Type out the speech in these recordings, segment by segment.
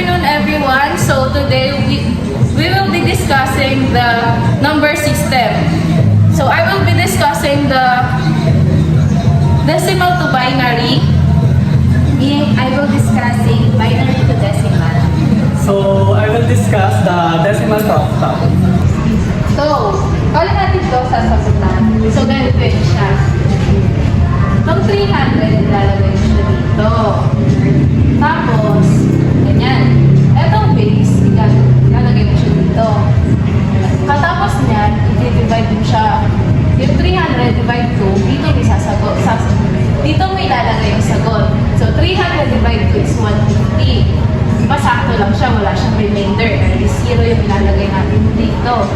afternoon, everyone. So today we will be discussing the number system. So I will be discussing the decimal to binary. Me, I will discussing binary to decimal. So, I will discuss the decimal to octal. So, kala natin ito sa sagutan. So ganito yun siya. Itong 300, ilalagay mo siya dito. Tapos, ganyan. Itong base, ilalagay mo siya dito. Katapos niyan, i-divide mo siya. Yung 300 divide 2, dito may sasagot. Dito may ilalagay yung sagot. So, 300 divide 2 is 150. Masakto lang siya, wala siyang remainder. Kasi 0 yung ilalagay natin dito.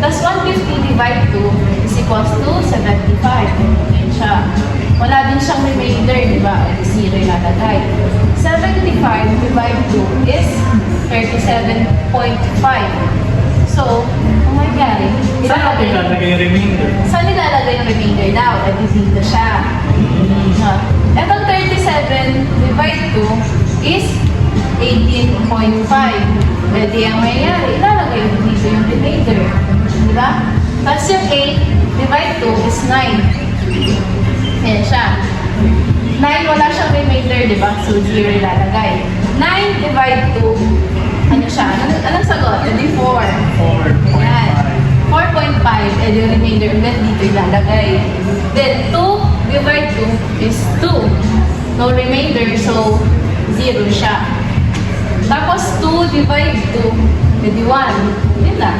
Tapos 150 divide 2 is equals to 75. Yan siya. Wala din siyang remainder, di ba? 0 ilalagay. 75 divide 2 is 37.5. So, ang mangyari, Saan natin ilalagay yung remainder? saan ilalagay yung remainder daw? Ay, dito siya. Etong 37 divide 2 is 18.5. Pwede ang mangyari, ilalagay mo dito yung remainder. Di ba? Tapos yung 8 divide 2 is 9. Ayan siya. 9, wala siyang remainder, di ba? So, 0 ilalagay. 9 divide 2, ano siya? Anong sagot? Edi 4. 4.5. Ayan. 4.5, and yung remainder ulit dito ilalagay. Then, 2 divide 2 is 2. No remainder, so 0 siya. Tapos, 2 divide 2, edi 1. Yun lang.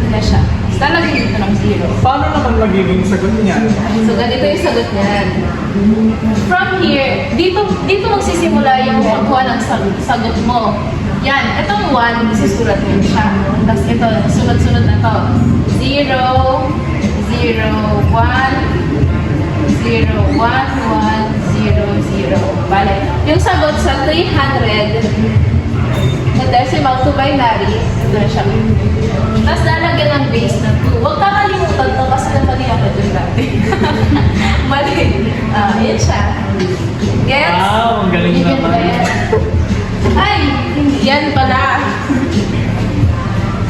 Yun na siya. Talagay dito ng 0. Paano naman magiging sagot niya? So, ganito yung sagot niyan. From here, dito magsisimula yung pagkuha ng sagot mo. Yan, itong 1, isusulat mo siya. Tapos ito, sunod-sunod na to. 0, 0, 1, 0, 1, 1, 1, 0, 0. Bale, yung sagot sa 300, na decimal to binary, ito na siya. Tapos lalagyan ng base na 2. Huwag kakalimutan to kasi mali ako dun dati. Mali. Yan siya. Yes? Wow, ang galing Even naman. ba yan? Ay, hindi yan pala.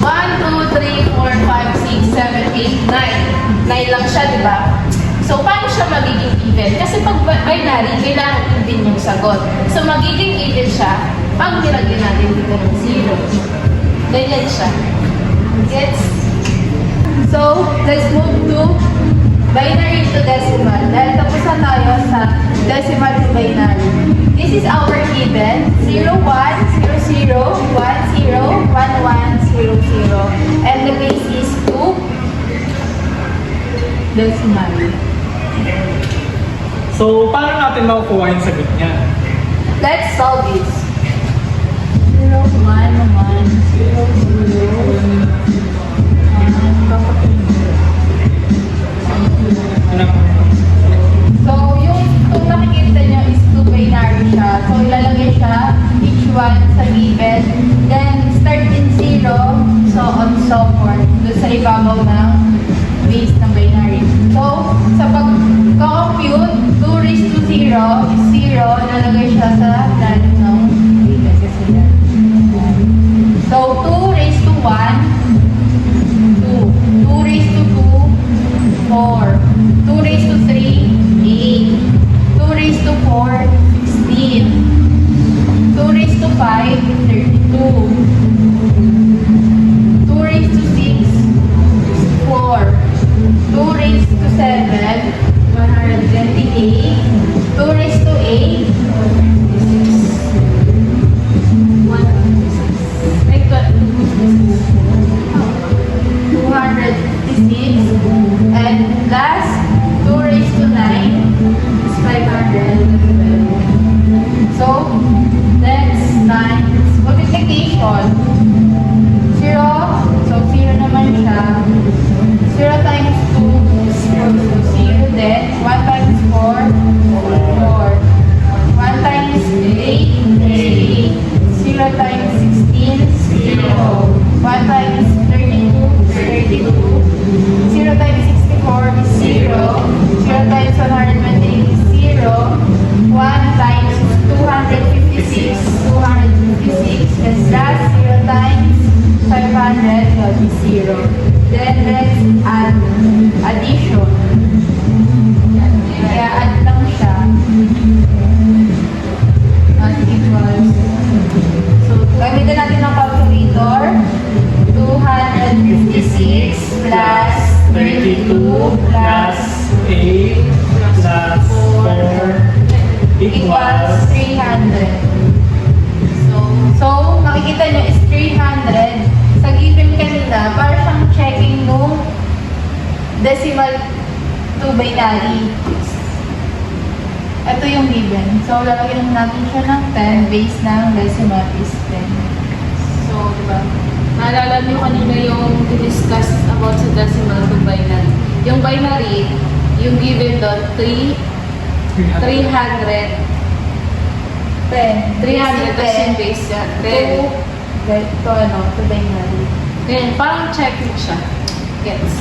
1, 2, 3, 4, 5, 6, 7, 8, 9. 9 lang siya, di ba? So, paano siya magiging even? Kasi pag binary, kailangan even yung sagot. So, magiging even siya pag nilagyan natin dito ng 0. Ganyan siya. Gets? So, let's move to binary to decimal. Dahil tapos na tayo sa decimal to binary. This is our even. 0, 1, 0, 0, 1, 0, 1, 1, 1, 0, 0. And the base is 2 decimal. So, paano natin makukuha yung sagot niya? Let's solve this. 0, 1, 1, 0, 0. So, kung nakikita nyo is 2 binary siya. So, ilalagay siya each one sa given. Then, start in 0. So on, so forth. Doon sa ibabaw ng base ng binary. So, sa pag-compute, 2 raised to 0 is 0. Ilalagay siya sa lalim ng given. Kasi yan. So, 2 raised to 1, 2. 2 raised to 2, 4. 2 raised to 3, 8. 2 raised to 4, 16. 2 raised to 5, 32. 2 raised to 6, 4. 2 raised to 7, 128. 2 raised to 8, 256. And last, 2 raised to 9 is 512. So, that's 9. Multiplication. 0. So, 0 naman siya. 0 times 2 is equal to 0. Then, 1 times 4, 4. 1 times decimal to binary. Ito yung given. So, lalagyan natin siya ng 10. Base ng decimal is 10. So, diba? Naalala niyo kanina yung discuss about sa decimal to binary. Yung binary, yung given doon, 300. 10. 300 tas yung base niya. 10. To binary. Then, parang checking siya. Gets.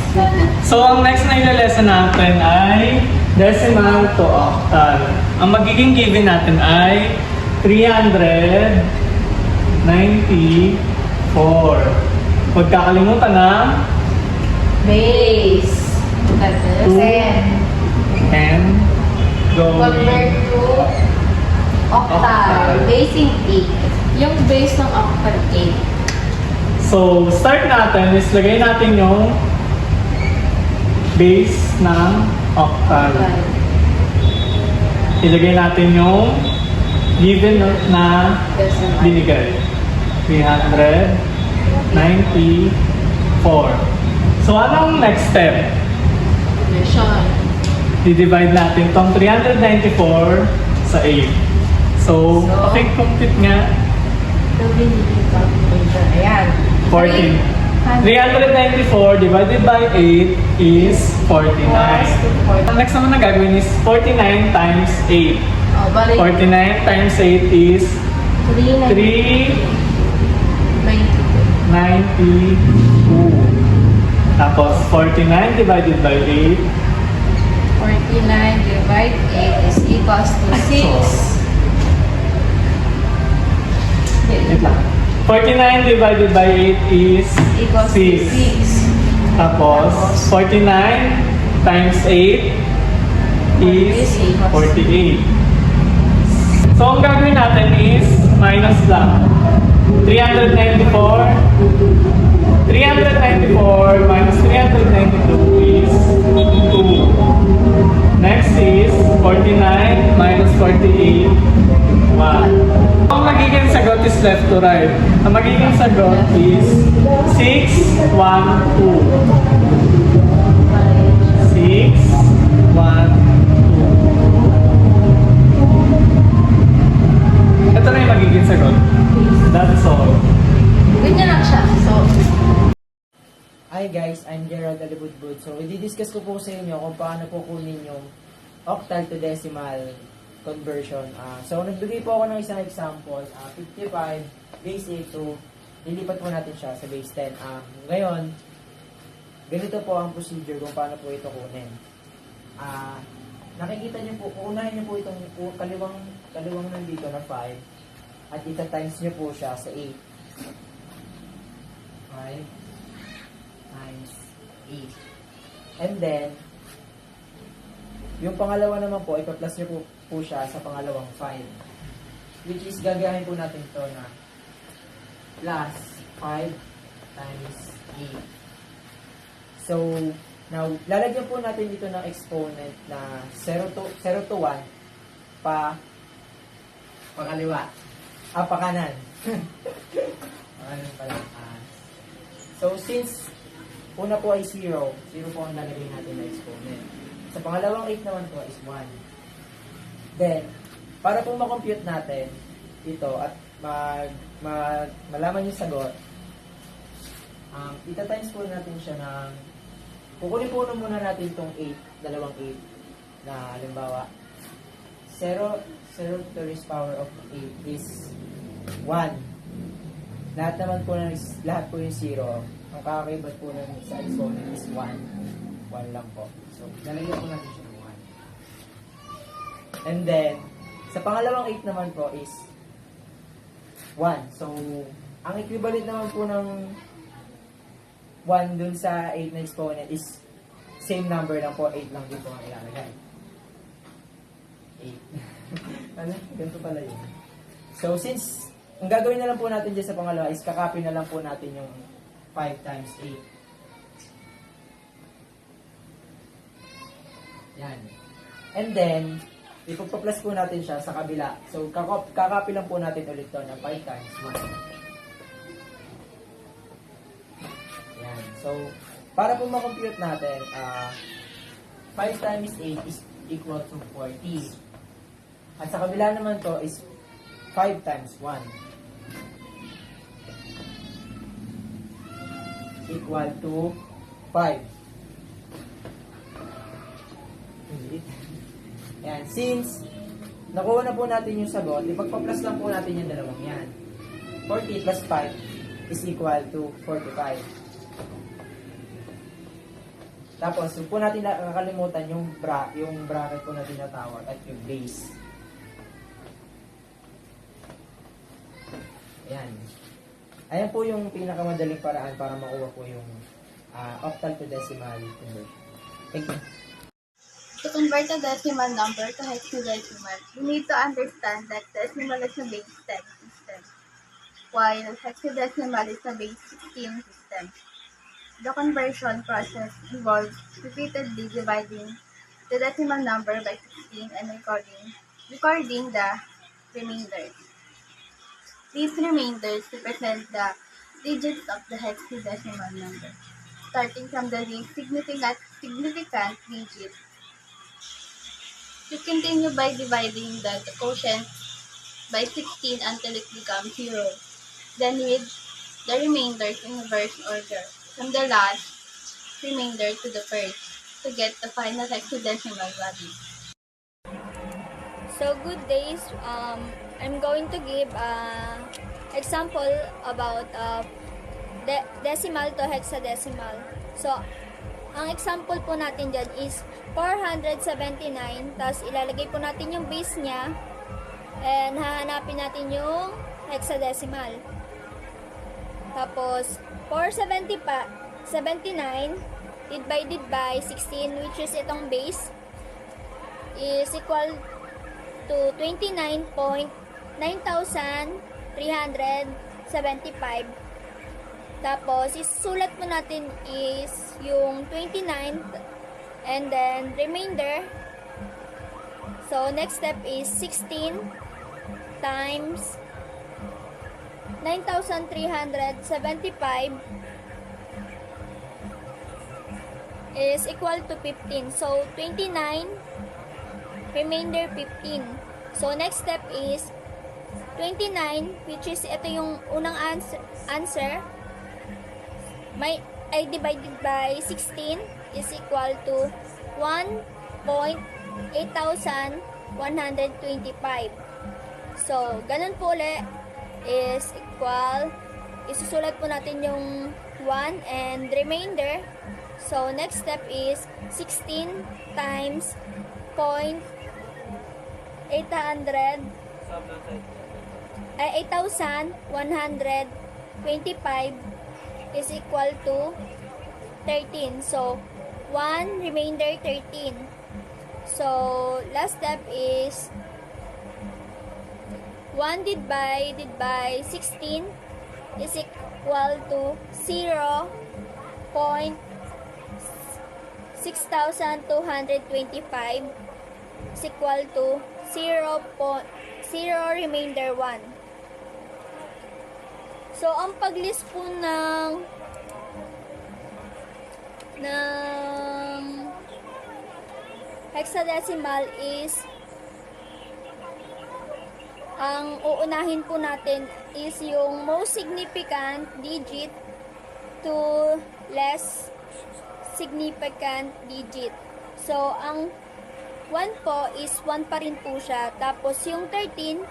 So, ang next na ilalesson natin ay decimal to octal. Ang magiging given natin ay 394. Huwag kakalimutan ng Base. Tapos, 10. and going Convert to octal. Octal. Basing 8. yung base ng octal 8. So, start natin is lagay natin yung base ng octal. Ilagay natin yung given na Decimal. binigay. 394. So, anong next step? Division. I-divide natin tong 394 sa 8. So, compute nga Ayan. 14. 394 divided by 8 is 49. Ang next naman na gagawin is 49 times 8. Oh, balik. 49 times 8 is 392. 392. Tapos 49 divided by 8. 49 divide 8 is equals to 6. Wait lang. 49 divided by 8 is Equals to 6. 6. Tapos 49 times 8 is 48. So, ang gagawin natin is minus lang. 394 minus 392 is 2. Next is 49 minus 48, 1. Ang magiging sagot is left to right. Ang magiging sagot is 6, 1, 2. 6, 1, 2. Ito na yung magiging sagot. That's all. Ganyan lang siya. So, Hi guys, I'm Gerald Alibudbud. So, i-discuss ko po sa inyo kung paano po kunin yung octal to decimal conversion. So, nagbigay po ako ng isang example. 55 base 8 to lilipat po natin siya sa base 10. Ngayon, ganito po ang procedure kung paano po ito kunin. Nakikita niyo po, uunahin niyo po itong kaliwang nandito na 5 at ita-times niyo po siya sa 8. 5 times 8. And then, yung pangalawa naman po, ipa-plus nyo po siya sa pangalawang 5. Which is, gagahin po natin to na plus 5 times 8. So, now, lalagyan po natin dito ng exponent na 0 to 1 pakaliwa. Pakanan. Pakanan pala. So, since una po ay 0 po ang lalagay natin na exponent. Sa pangalawang 8 naman po is 1. Then, para po makompute natin ito at malaman yung sagot, ita-times po natin siya ng, kukunin po muna natin itong 8, dalawang 8, na halimbawa, 0 to the raised power of 8 is 1. Lahat po yung 0. Ang kakaibat po ng sa exponent is 1. 1 lang po. So, lalagyan po natin siya ng 1. And then, sa pangalawang 8 naman po is 1. So, ang equivalent naman po ng 1 dun sa 8 na exponent is same number lang po. 8 lang din po ang ilalagay. 8. Ano? Ganito pala yun. So, since ang gagawin na lang po natin dyan sa pangalawa is kakopy na lang po natin yung 5 times 8. Yan. And then, ipagpa-plus po natin siya sa kabila. So, kakopy lang po natin ulit to ng 5 times 1. Yan. So, Para po makompute natin, 5 times 8 is equal to 40. At sa kabila naman to is 5 times 1 equal to 5. Ayan, since nakuha na po natin yung sagot, ipagpa-plus lang po natin yung dalawang yan. 40 plus 5 is equal to 45. Tapos, huwag po natin nakakalimutan yung bracket po na tinatawag at yung base. Ayan. Ayan po yung pinakamadaling paraan para makuha po yung octal to decimal conversion. Thank you. To convert a decimal number to hexadecimal, you need to understand that decimal is a base 10 system, while hexadecimal is a base 16 system. The conversion process involves repeatedly dividing the decimal number by 16 and recording the remainders. These remainders represent the digits of the hexadecimal number, starting from the least significant digit. You continue by dividing the quotient by 16 until it becomes 0. Then read the remainders in reverse order, from the last remainder to the first, to get the final hexadecimal value. So good days. I'm going to give example about decimal to hexadecimal. So ang example po natin dyan is 479, tapos ilalagay po natin yung base niya, and hahanapin natin yung hexadecimal. Tapos 479 divided by 16, which is itong base, is equal to 29.9375. Tapos, isusulat mo natin is yung 29 and then remainder. So, next step is 16 times 9,375 is equal to 15. So, 29 remainder 15. So, next step is 29, which is ito yung unang answer. I divided by 16 is equal to 1.8125. So, ganun po ulit is equal, isusulat po natin yung 1 and remainder. So, next step is 16 times 8,125 is equal to 13. So, 1 remainder 13. So, last step is 1 divided by 16 is equal to 0.6225 is equal to 0 remainder 1. So, ang pag-list po ng hexadecimal is ang uunahin po natin is yung most significant digit to less significant digit. So, ang 1 po is 1 pa rin po siya. Tapos, yung 13,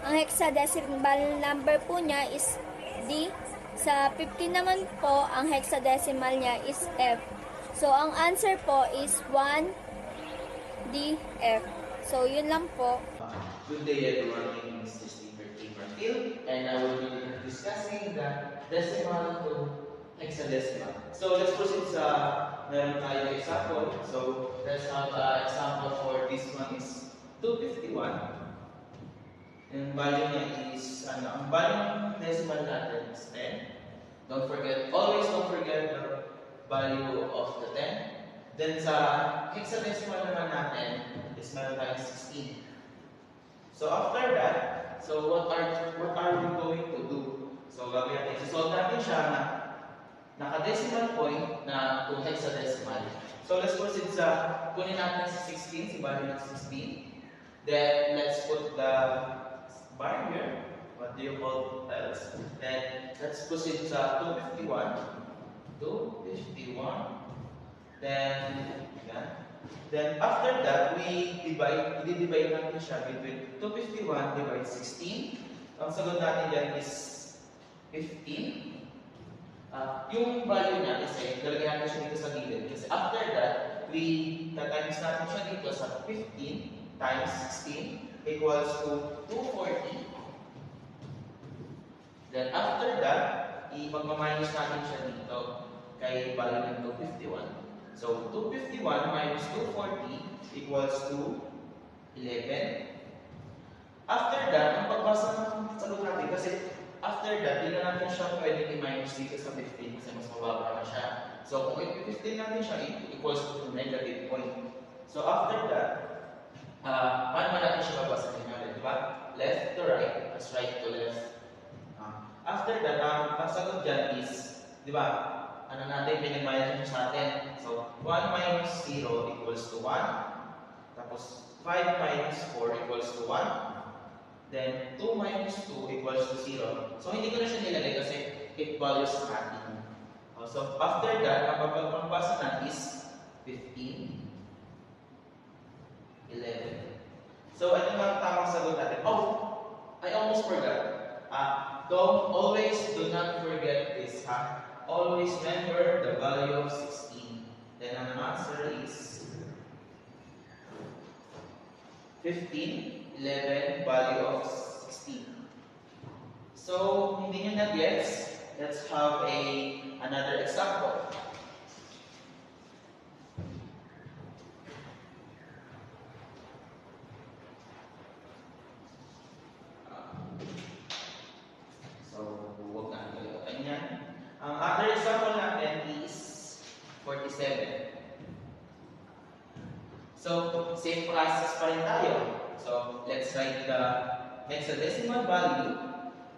ang hexadecimal number po niya is D. Sa 15 naman po, ang hexadecimal niya is F. So, ang answer po is 1DF. So, yun lang po. Good day everyone, my name is Christopher Martil and I will be discussing the decimal to hexadecimal. So let's proceed sa meron tayong example. So let's have an example for this one is 251. And value niya is, ang value ng decimal natin is 10. Always don't forget the value of the 10. Then sa hexadecimal naman natin is meron tayong 16. So after that, so what are we going to do? So gagawin natin, solve natin siya na decimal point na to hexadecimal. So let's proceed sa kunin natin si 16, si value ng 16. Then let's put the bar here. What do you call else? Then let's proceed sa 251. 251. Then after that, i-divide natin siya between 251 divided 16. Ang sagot natin dyan is 15. Yung value niya kasi lalagyan natin siya dito sa gilid. Kasi after that, times natin siya dito sa 15 times 16 equals to 240. Then after that, i-minus natin siya dito kay value ng 251. So 251 minus 240 equals to 11. After that, ang pagbasa ng sagot natin, kasi after that, di na natin siya pwedeng i-minus dito sa 15 kasi mas mababa na siya. So kung i-15 natin siya, equals to negative point. So after that, paano natin siya babasa natin? Diba? Left to right, as right to left. After that, ang sagot dyan is, diba? Ano natin, pinag-minus sa atin. So 1 minus 0 equals to 1. Tapos 5 minus 4 equals to 1. Then 2 minus 2 equals to 0. So hindi ko na siya nilagay kasi it values natin. So after that, ang pagbasa natin is 15, 11. So ito na tamang sagot natin. Oh, I almost forgot. Do not forget this. Always remember the value of 16. Then ang answer is 15, 11, value of 16. So, hindi nyo na-gets, let's have another example. So, huwag na kalimutan yan. Ang other example natin is 47. So, same process pa rin tayo. So, let's write the hexadecimal value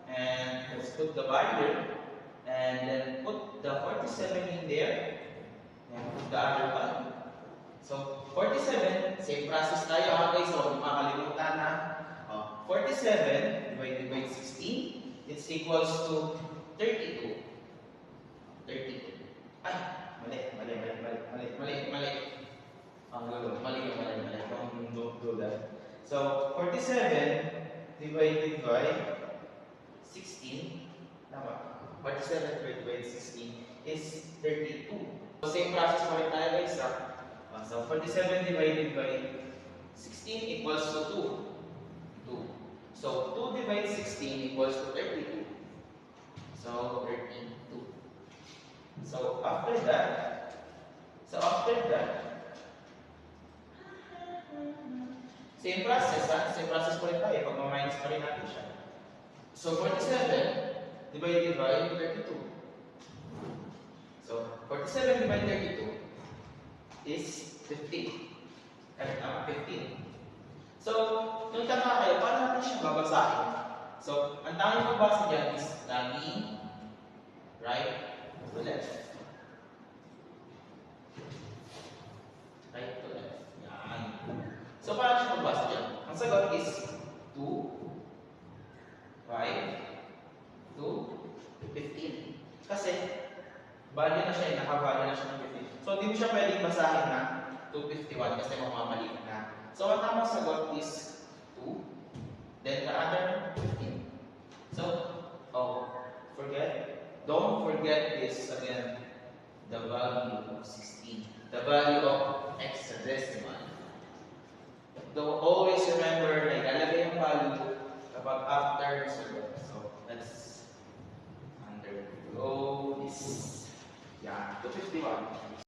and let's put the value and then put the 47 in there and put the other value. So, 47, same process tayo guys. So, huwag makalimutan na 47 divided by 16, it's equals to 32. 32. Ay, mali. Ang gulo, mali. Don't do that. So, 47 divided by 16, tama. 47 divided by 16 is 32. So, same process pa rin tayo guys. So, 47 divided by 16 equals to 2. So, 2 divided 16 equals to 32. So, 32. So after that, same process pa rin tayo, pag-minus pa rin natin siya. So 47 divided by 32. So 47 divided by 32 is 15. 15. So, nung tama kayo, paano natin siya babasahin? So, ang tanging pagbasa dyan is lagi right to left. Right to left. Yan. So, paano siya magbasa dyan? Ang sagot is 2, 5, 2, 15. Kasi, value na siya, naka-value na siya ng 15. So, hindi mo siya pwedeng basahin na 251 kasi mamamali na. So, ang tamang sagot is 2, then the other 15. So, don't forget this again, the value of 16, the value of hexadecimal. Always remember na ilalagay yung value kapag after sagot. So, let's undergo this. Yeah, 251.